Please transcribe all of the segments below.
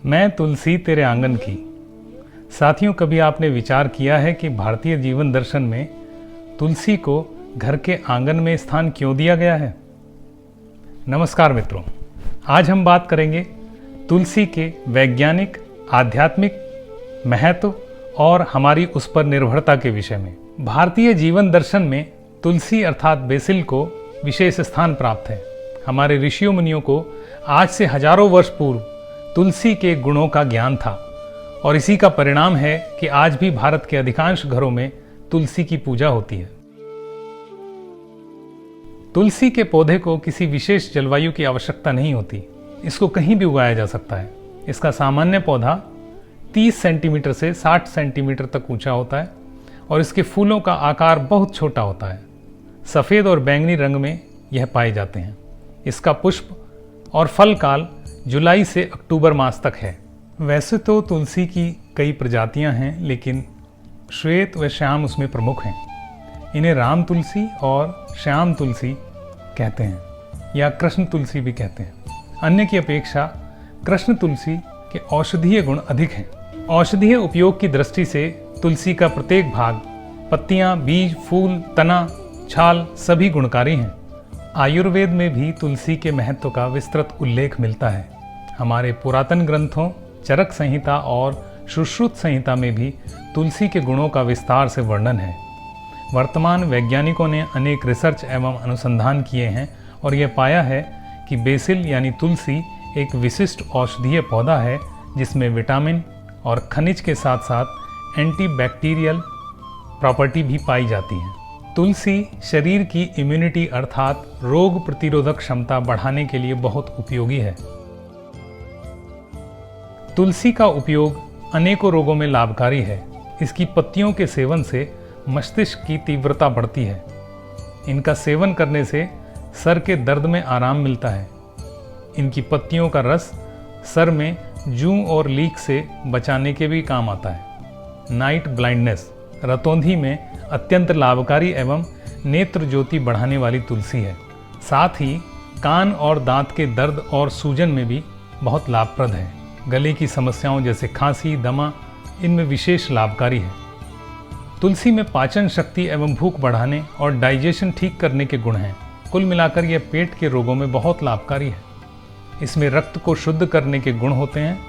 मैं तुलसी तेरे आंगन की। साथियों, कभी आपने विचार किया है कि भारतीय जीवन दर्शन में तुलसी को घर के आंगन में स्थान क्यों दिया गया है? नमस्कार मित्रों, आज हम बात करेंगे तुलसी के वैज्ञानिक, आध्यात्मिक महत्व और हमारी उस पर निर्भरता के विषय में। भारतीय जीवन दर्शन में तुलसी अर्थात बेसिल को विशेष स्थान प्राप्त है। हमारे ऋषियों मुनियों को आज से हजारों वर्ष पूर्व तुलसी के गुणों का ज्ञान था और इसी का परिणाम है कि आज भी भारत के अधिकांश घरों में तुलसी की पूजा होती है। तुलसी के पौधे को किसी विशेष जलवायु की आवश्यकता नहीं होती, इसको कहीं भी उगाया जा सकता है। इसका सामान्य पौधा 30 सेंटीमीटर से 60 सेंटीमीटर तक ऊंचा होता है और इसके फूलों का आकार बहुत छोटा होता है। सफ़ेद और बैंगनी रंग में यह पाए जाते हैं। इसका पुष्प और फल काल जुलाई से अक्टूबर मास तक है। वैसे तो तुलसी की कई प्रजातियां हैं, लेकिन श्वेत व श्याम उसमें प्रमुख हैं। इन्हें राम तुलसी और श्याम तुलसी कहते हैं या कृष्ण तुलसी भी कहते हैं। अन्य की अपेक्षा कृष्ण तुलसी के औषधीय गुण अधिक हैं। औषधीय उपयोग की दृष्टि से तुलसी का प्रत्येक भाग, पत्तियां, बीज, फूल, तना, छाल सभी गुणकारी हैं। आयुर्वेद में भी तुलसी के महत्व का विस्तृत उल्लेख मिलता है। हमारे पुरातन ग्रंथों चरक संहिता और सुश्रुत संहिता में भी तुलसी के गुणों का विस्तार से वर्णन है। वर्तमान वैज्ञानिकों ने अनेक रिसर्च एवं अनुसंधान किए हैं और यह पाया है कि बेसिल यानी तुलसी एक विशिष्ट औषधीय पौधा है जिसमें विटामिन और खनिज के साथ साथ एंटीबैक्टीरियल प्रॉपर्टी भी पाई जाती हैं। तुलसी शरीर की इम्यूनिटी अर्थात रोग प्रतिरोधक क्षमता बढ़ाने के लिए बहुत उपयोगी है। तुलसी का उपयोग अनेकों रोगों में लाभकारी है। इसकी पत्तियों के सेवन से मस्तिष्क की तीव्रता बढ़ती है। इनका सेवन करने से सर के दर्द में आराम मिलता है। इनकी पत्तियों का रस सर में जूं और लीक से बचाने के भी काम आता है। नाइट ब्लाइंडनेस, रतौंधी में अत्यंत लाभकारी एवं नेत्र ज्योति बढ़ाने वाली तुलसी है। साथ ही कान और दांत के दर्द और सूजन में भी बहुत लाभप्रद है। गले की समस्याओं जैसे खांसी, दमा, इनमें विशेष लाभकारी है। तुलसी में पाचन शक्ति एवं भूख बढ़ाने और डाइजेशन ठीक करने के गुण हैं। कुल मिलाकर यह पेट के रोगों में बहुत लाभकारी है। इसमें रक्त को शुद्ध करने के गुण होते हैं।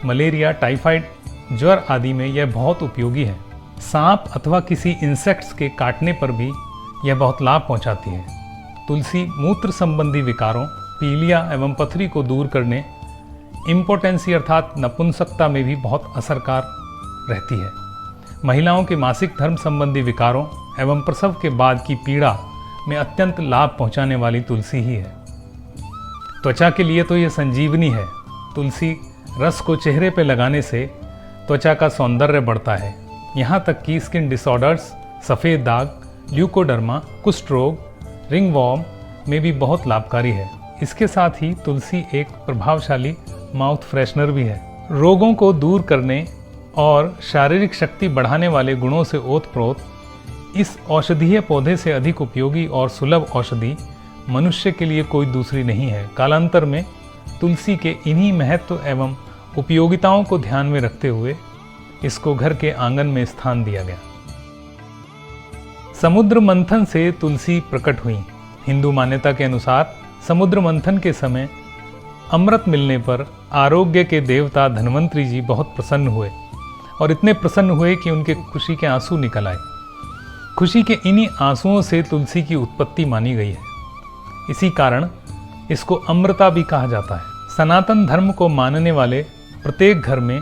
मलेरिया, टाइफाइड, ज्वर आदि में यह बहुत उपयोगी है। सांप अथवा किसी इंसेक्ट्स के काटने पर भी यह बहुत लाभ पहुंचाती है। तुलसी मूत्र संबंधी विकारों, पीलिया एवं पथरी को दूर करने, इम्पोटेंसी अर्थात नपुंसकता में भी बहुत असरकार रहती है। महिलाओं के मासिक धर्म संबंधी विकारों एवं प्रसव के बाद की पीड़ा में अत्यंत लाभ पहुंचाने वाली तुलसी ही है। त्वचा के लिए तो यह संजीवनी है। तुलसी रस को चेहरे पर लगाने से त्वचा का सौंदर्य बढ़ता है। यहाँ तक कि स्किन डिसऑर्डर्स, सफ़ेद दाग, ल्यूकोडर्मा, कुष्ठ रोग, रिंगवॉर्म में भी बहुत लाभकारी है। इसके साथ ही तुलसी एक प्रभावशाली माउथ फ्रेशनर भी है। रोगों को दूर करने और शारीरिक शक्ति बढ़ाने वाले गुणों से ओतप्रोत इस औषधीय पौधे से अधिक उपयोगी और सुलभ औषधि मनुष्य के लिए कोई दूसरी नहीं है। कालांतर में तुलसी के इन्हीं महत्व एवं उपयोगिताओं को ध्यान में रखते हुए इसको घर के आंगन में स्थान दिया गया। समुद्र मंथन से तुलसी प्रकट हुई। हिंदू मान्यता के अनुसार समुद्र मंथन के समय अमृत मिलने पर आरोग्य के देवता धन्वंतरी जी बहुत प्रसन्न हुए और इतने प्रसन्न हुए कि उनके खुशी के आंसू निकल आए। खुशी के इन्हीं आंसुओं से तुलसी की उत्पत्ति मानी गई है। इसी कारण इसको अमृता भी कहा जाता है। सनातन धर्म को मानने वाले प्रत्येक घर में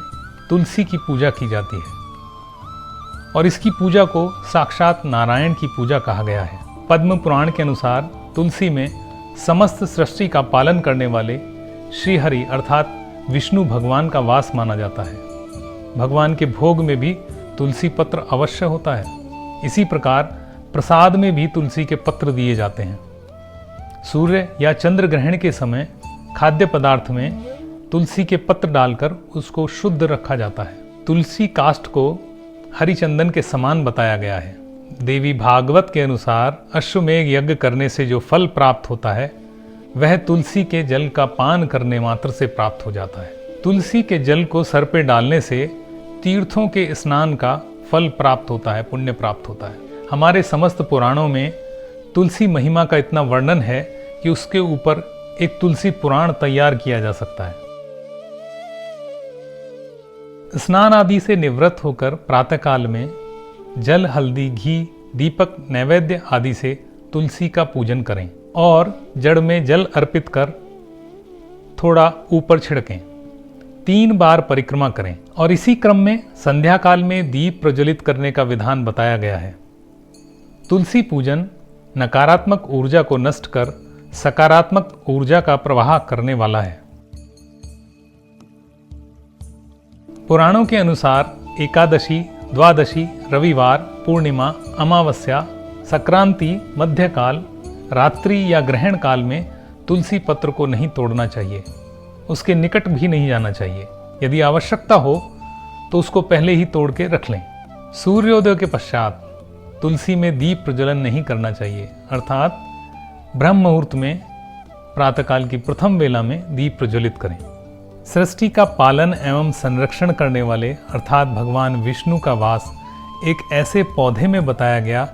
तुलसी की पूजा की जाती है और इसकी पूजा को साक्षात नारायण की पूजा कहा गया है। पद्म पुराण के अनुसार तुलसी में समस्त सृष्टि का पालन करने वाले श्री हरि अर्थात विष्णु भगवान का वास माना जाता है। भगवान के भोग में भी तुलसी पत्र अवश्य होता है। इसी प्रकार प्रसाद में भी तुलसी के पत्र दिए जाते हैं। सूर्य या चंद्र ग्रहण के समय खाद्य पदार्थ में तुलसी के पत्र डालकर उसको शुद्ध रखा जाता है। तुलसी काष्ठ को हरिचंदन के समान बताया गया है। देवी भागवत के अनुसार अश्वमेघ यज्ञ करने से जो फल प्राप्त होता है वह तुलसी के जल का पान करने मात्र से प्राप्त हो जाता है। तुलसी के जल को सर पे डालने से तीर्थों के स्नान का फल प्राप्त होता है, पुण्य प्राप्त होता है। हमारे समस्त पुराणों में तुलसी महिमा का इतना वर्णन है कि उसके ऊपर एक तुलसी पुराण तैयार किया जा सकता है। स्नान आदि से निवृत्त होकर प्रातःकाल में जल, हल्दी, घी, दीपक, नैवेद्य आदि से तुलसी का पूजन करें और जड़ में जल अर्पित कर थोड़ा ऊपर छिड़कें। 3 बार परिक्रमा करें और इसी क्रम में संध्या काल में दीप प्रज्वलित करने का विधान बताया गया है। तुलसी पूजन नकारात्मक ऊर्जा को नष्ट कर सकारात्मक ऊर्जा का प्रवाह करने वाला है। पुराणों के अनुसार एकादशी, द्वादशी, रविवार, पूर्णिमा, अमावस्या, संक्रांति, मध्यकाल, रात्रि या ग्रहण काल में तुलसी पत्र को नहीं तोड़ना चाहिए, उसके निकट भी नहीं जाना चाहिए। यदि आवश्यकता हो तो उसको पहले ही तोड़ के रख लें। सूर्योदय के पश्चात तुलसी में दीप प्रज्वलन नहीं करना चाहिए, अर्थात ब्रह्म मुहूर्त में प्रातःकाल की प्रथम वेला में दीप प्रज्वलित करें। सृष्टि का पालन एवं संरक्षण करने वाले अर्थात भगवान विष्णु का वास एक ऐसे पौधे में बताया गया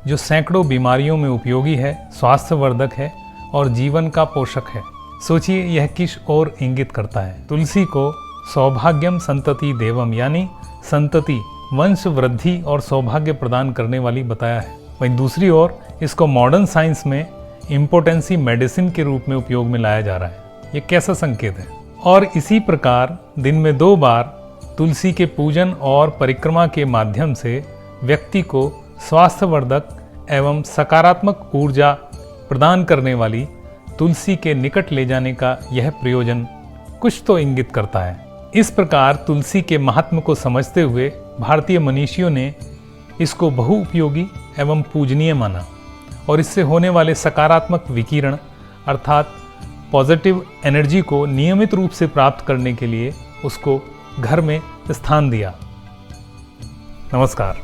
जो सैकड़ों बीमारियों में उपयोगी है, स्वास्थ्यवर्धक है और जीवन का पोषक है। सोचिए यह किस ओर इंगित करता है। तुलसी को सौभाग्यम संतति देवम यानी संतति, वंश वृद्धि और सौभाग्य प्रदान करने वाली बताया है। वहीं दूसरी ओर इसको मॉडर्न साइंस में इम्पोर्टेंसी मेडिसिन के रूप में उपयोग में लाया जा रहा है। ये कैसा संकेत है? और इसी प्रकार दिन में 2 बार तुलसी के पूजन और परिक्रमा के माध्यम से व्यक्ति को स्वास्थ्यवर्धक एवं सकारात्मक ऊर्जा प्रदान करने वाली तुलसी के निकट ले जाने का यह प्रयोजन कुछ तो इंगित करता है। इस प्रकार तुलसी के महात्म को समझते हुए भारतीय मनीषियों ने इसको बहुउपयोगी एवं पूजनीय माना और इससे होने वाले सकारात्मक विकिरण अर्थात पॉजिटिव एनर्जी को नियमित रूप से प्राप्त करने के लिए उसको घर में स्थान दिया। नमस्कार।